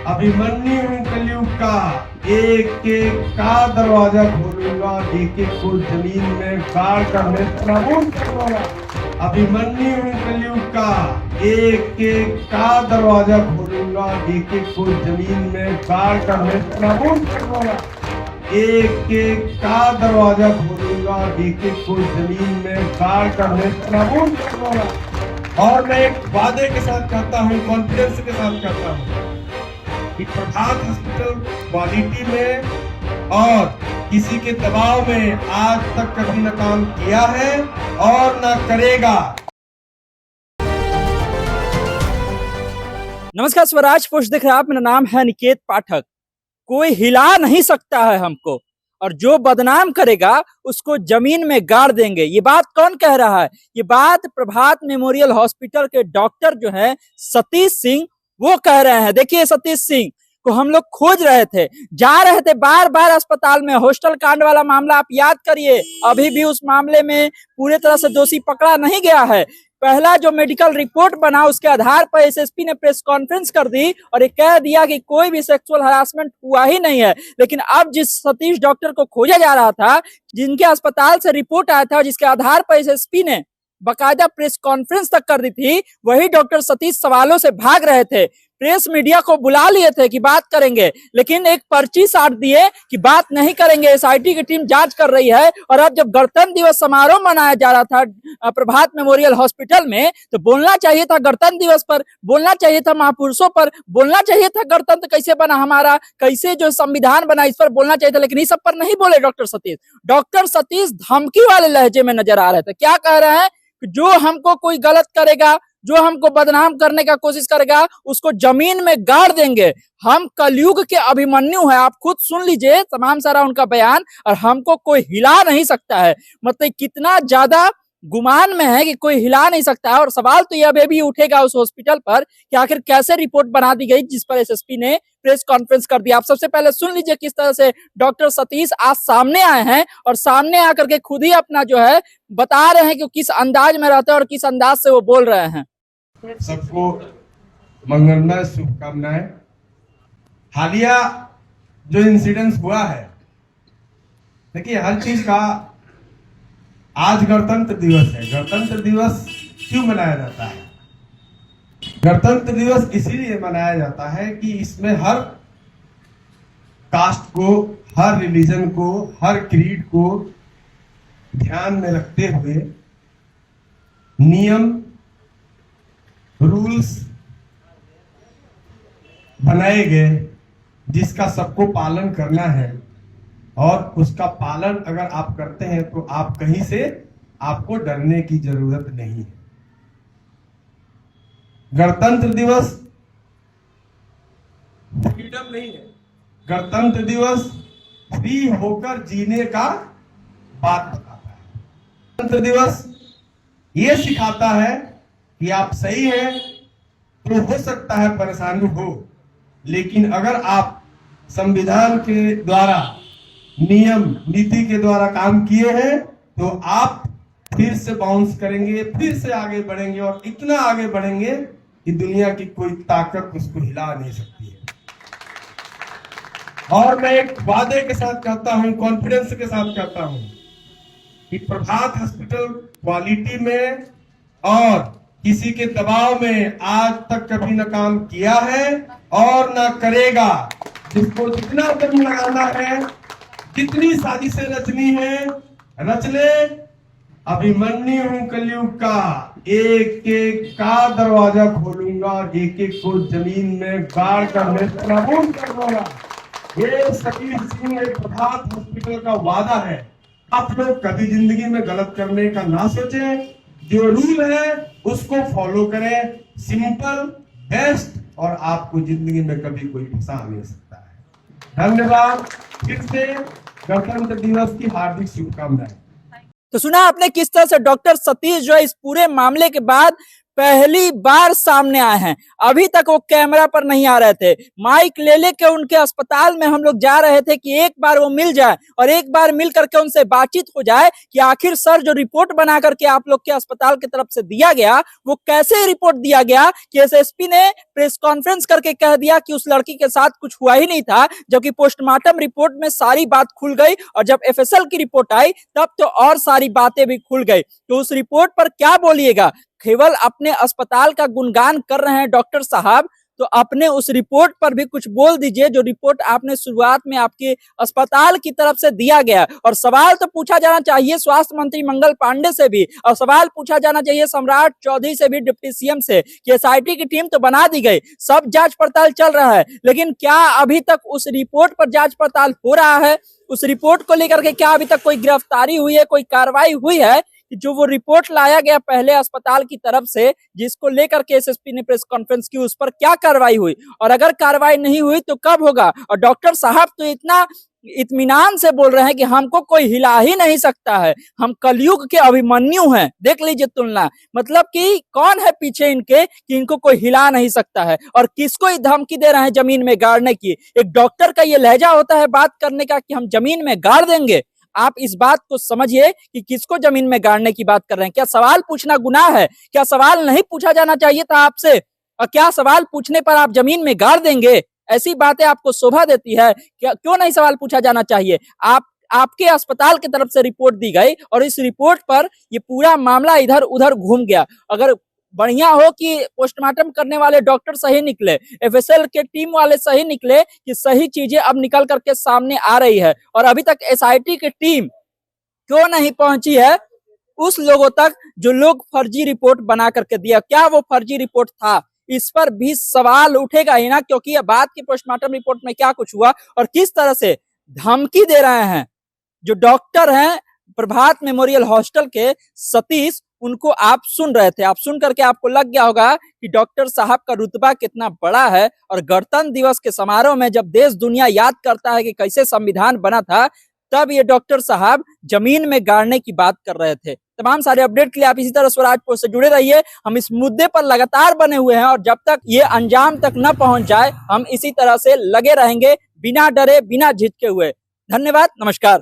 अभिमन्यु हूँ कलयुग का, एक एक का दरवाजा खोलूंगा, एक एक को जमीन में गाड़ कर नेस्तनाबूद करूंगा। अभिमन्यु हूँ कलयुग का, एक एक का दरवाजा खोलूंगा, एक एक को जमीन में गाड़ कर नेस्तनाबूद करूंगा। एक एक का दरवाजा खोलूंगा, एक एक को जमीन में गाड़ कर नेस्तनाबूद करूंगा। और मैं एक वादे के साथ कहता हूँ, कॉन्फिडेंस के साथ कहता हूँ कि प्रभात हॉस्पिटल क्वालिटी में और किसी के दबाव में आज तक कभी न काम किया है और न करेगा। नमस्कार, स्वराज पोस्ट देख रहे हैं आप। मेरा नाम है निकेत पाठक। कोई हिला नहीं सकता है हमको, और जो बदनाम करेगा उसको जमीन में गाड़ देंगे। ये बात कौन कह रहा है? ये बात प्रभात मेमोरियल हॉस्पिटल के डॉक्टर जो है सतीश सिंह, वो कह रहे हैं। देखिए, सतीश सिंह को हम लोग खोज रहे थे, जा रहे थे बार बार अस्पताल में। हॉस्टल कांड वाला मामला आप याद करिए, अभी भी उस मामले में पूरे तरह से दोषी पकड़ा नहीं गया है। पहला जो मेडिकल रिपोर्ट बना, उसके आधार पर एसएसपी ने प्रेस कॉन्फ्रेंस कर दी और ये कह दिया कि कोई भी सेक्सुअल हरासमेंट हुआ ही नहीं है। लेकिन अब जिस सतीश डॉक्टर को खोजा जा रहा था, जिनके अस्पताल से रिपोर्ट आया था, जिसके आधार पर एसएसपी ने बाकायदा प्रेस कॉन्फ्रेंस तक कर दी थी, वही डॉक्टर सतीश सवालों से भाग रहे थे। प्रेस मीडिया को बुला लिए थे कि बात करेंगे, लेकिन एक पर्ची साट दिए कि बात नहीं करेंगे, एसआईटी की टीम जांच कर रही है। और अब जब गणतंत्र दिवस समारोह मनाया जा रहा था प्रभात मेमोरियल हॉस्पिटल में, तो बोलना चाहिए था गणतंत्र दिवस पर, बोलना चाहिए था महापुरुषों पर, बोलना चाहिए था गणतंत्र कैसे बना हमारा, कैसे जो संविधान बना, इस पर बोलना चाहिए था। लेकिन इस सब पर नहीं बोले डॉक्टर सतीश। डॉक्टर सतीश धमकी वाले लहजे में नजर आ रहे थे। क्या कह रहे हैं? जो हमको कोई गलत करेगा, जो हमको बदनाम करने का कोशिश करेगा, उसको जमीन में गाड़ देंगे। हम कलयुग के अभिमन्यु हैं। आप खुद सुन लीजिए तमाम सारा उनका बयान, और हमको कोई हिला नहीं सकता है। मतलब कितना ज्यादा गुमान में है कि कोई हिला नहीं सकता है। और सवाल तो यह भी उठेगा उस हॉस्पिटल पर कि आखिर कैसे रिपोर्ट बना दी गई जिस पर एसएसपी ने प्रेस कॉन्फ्रेंस कर दिया। आप सबसे पहले सुन लीजिए किस तरह से डॉक्टर सतीश आज सामने आए हैं, और सामने आकर के खुद ही अपना जो है बता रहे हैं कि किस अंदाज में रहते हैं और किस अंदाज से वो बोल रहे हैं। सबको मंगलमय शुभकामनाएं। हालिया जो इंसिडेंस हुआ है, देखिए हर चीज का, आज गणतंत्र दिवस है। गणतंत्र दिवस क्यों मनाया जाता है? गणतंत्र दिवस इसीलिए मनाया जाता है कि इसमें हर कास्ट को, हर रिलीजन को, हर क्रीड को ध्यान में रखते हुए नियम, रूल्स बनाए गए जिसका सबको पालन करना है। और उसका पालन अगर आप करते हैं तो आप कहीं से, आपको डरने की जरूरत नहीं है। गणतंत्र दिवस फ्रीडम नहीं है, गणतंत्र दिवस फ्री होकर जीने का बात बताता है। गणतंत्र दिवस ये सिखाता है कि आप सही हैं तो हो सकता है परेशानी हो, लेकिन अगर आप संविधान के द्वारा, नियम नीति के द्वारा काम किए हैं तो आप फिर से बाउंस करेंगे, फिर से आगे बढ़ेंगे, और इतना आगे बढ़ेंगे कि दुनिया की कोई ताकत उसको हिला नहीं सकती है। और मैं एक वादे के साथ कहता हूं, कॉन्फिडेंस के साथ कहता हूं कि प्रभात हॉस्पिटल क्वालिटी में और किसी के दबाव में आज तक कभी न काम किया है और न करेगा। जिसको जितना दम लगाना है, कितनी साजिशें रचनी है, रच ले। अभिमन्यु हूं कलयुग का, एक एक का दरवाजा खोलूंगा, एक एक को जमीन में गाड़ कर नेस्तनाबूद करूंगा। ये सतीश सिंह प्रभात हॉस्पिटल का वादा है। आप लोग कभी जिंदगी में गलत करने का ना सोचें, जो रूल है उसको फॉलो करें, सिंपल, बेस्ट, और आपको जिंदगी में कभी कोई फंसा नहीं सकता है। धन्यवाद। फिर से गणतंत्र दिवस की हार्दिक शुभकामनाएं। तो सुना आपने किस तरह से डॉक्टर सतीश जो है इस पूरे मामले के बाद पहली बार सामने आए हैं। अभी तक वो कैमरा पर नहीं आ रहे थे, माइक ले लेके उनके अस्पताल में हम लोग जा रहे थे कि एक बार वो मिल जाए और एक बार मिल करके उनसे बातचीत हो जाए कि आखिर सर जो रिपोर्ट बना करके आप लोग के अस्पताल की तरफ से दिया गया वो कैसे रिपोर्ट दिया गया कि एसएसपी ने प्रेस कॉन्फ्रेंस करके कह दिया कि उस लड़की के साथ कुछ हुआ ही नहीं था, जबकि पोस्टमार्टम रिपोर्ट में सारी बात खुल गई और जब एफएसएल की रिपोर्ट आई तब तो और सारी बातें भी खुल गई। तो उस रिपोर्ट पर क्या बोलिएगा? केवल अपने अस्पताल का गुणगान कर रहे हैं डॉक्टर साहब, तो अपने उस रिपोर्ट पर भी कुछ बोल दीजिए जो रिपोर्ट आपने शुरुआत में आपके अस्पताल की तरफ से दिया गया। और सवाल तो पूछा जाना चाहिए स्वास्थ्य मंत्री मंगल पांडे से भी, और सवाल पूछा जाना चाहिए सम्राट चौधरी से भी, डिप्टी सीएम से, कि एसआईटी की टीम तो बना दी गई, सब जांच पड़ताल चल रहा है, लेकिन क्या अभी तक उस रिपोर्ट पर जांच पड़ताल हो रहा है? उस रिपोर्ट को लेकर के क्या अभी तक कोई गिरफ्तारी हुई है, कोई कार्रवाई हुई है? जो वो रिपोर्ट लाया गया पहले अस्पताल की तरफ से जिसको लेकर के एसएसपी ने प्रेस कॉन्फ्रेंस की, उस पर क्या कार्रवाई हुई? और अगर कार्रवाई नहीं हुई तो कब होगा? और डॉक्टर साहब तो इतना इत्मीनान से बोल रहे हैं कि हमको कोई हिला ही नहीं सकता है, हम कलयुग के अभिमन्यु हैं। देख लीजिए तुलना, मतलब कि कौन है पीछे इनके कि इनको कोई हिला नहीं सकता है, और किसको धमकी दे रहे हैं जमीन में गाड़ने की? एक डॉक्टर का ये लहजा होता है बात करने का कि हम जमीन में गाड़ देंगे। आप इस बात को समझिए कि किसको जमीन में गाड़ने की बात कर रहे हैं। क्या सवाल पूछना गुनाह है? क्या सवाल नहीं पूछा जाना चाहिए था आपसे? और क्या सवाल पूछने पर आप जमीन में गाड़ देंगे? ऐसी बातें आपको शोभा देती है? क्या क्यों नहीं सवाल पूछा जाना चाहिए? आपके अस्पताल की तरफ से रिपोर्ट दी गई और इस रिपोर्ट पर ये पूरा मामला इधर उधर घूम गया। अगर बढ़िया हो कि पोस्टमार्टम करने वाले डॉक्टर सही निकले, एफएसएल के टीम वाले सही निकले, कि सही चीजें अब निकल करके सामने आ रही है, और अभी तक एसआईटी की टीम क्यों नहीं पहुंची है उस लोगों तक जो लोग फर्जी रिपोर्ट बना करके दिया? क्या वो फर्जी रिपोर्ट था? इस पर भी सवाल उठेगा ही ना, क्योंकि ये बात की पोस्टमार्टम रिपोर्ट में क्या कुछ हुआ और किस तरह से धमकी दे रहे हैं जो डॉक्टर हैं प्रभात मेमोरियल हॉस्टल के सतीश, उनको आप सुन रहे थे। आप सुन करके आपको लग गया होगा कि डॉक्टर साहब का रुतबा कितना बड़ा है, और गणतंत्र दिवस के समारोह में जब देश दुनिया याद करता है कि कैसे संविधान बना था, तब ये डॉक्टर साहब जमीन में गाड़ने की बात कर रहे थे। तमाम सारे अपडेट के लिए आप इसी तरह स्वराज पोस्ट से जुड़े रहिए। हम इस मुद्दे पर लगातार बने हुए हैं और जब तक ये अंजाम तक न पहुंच जाए हम इसी तरह से लगे रहेंगे, बिना डरे बिना झिझके हुए। धन्यवाद, नमस्कार।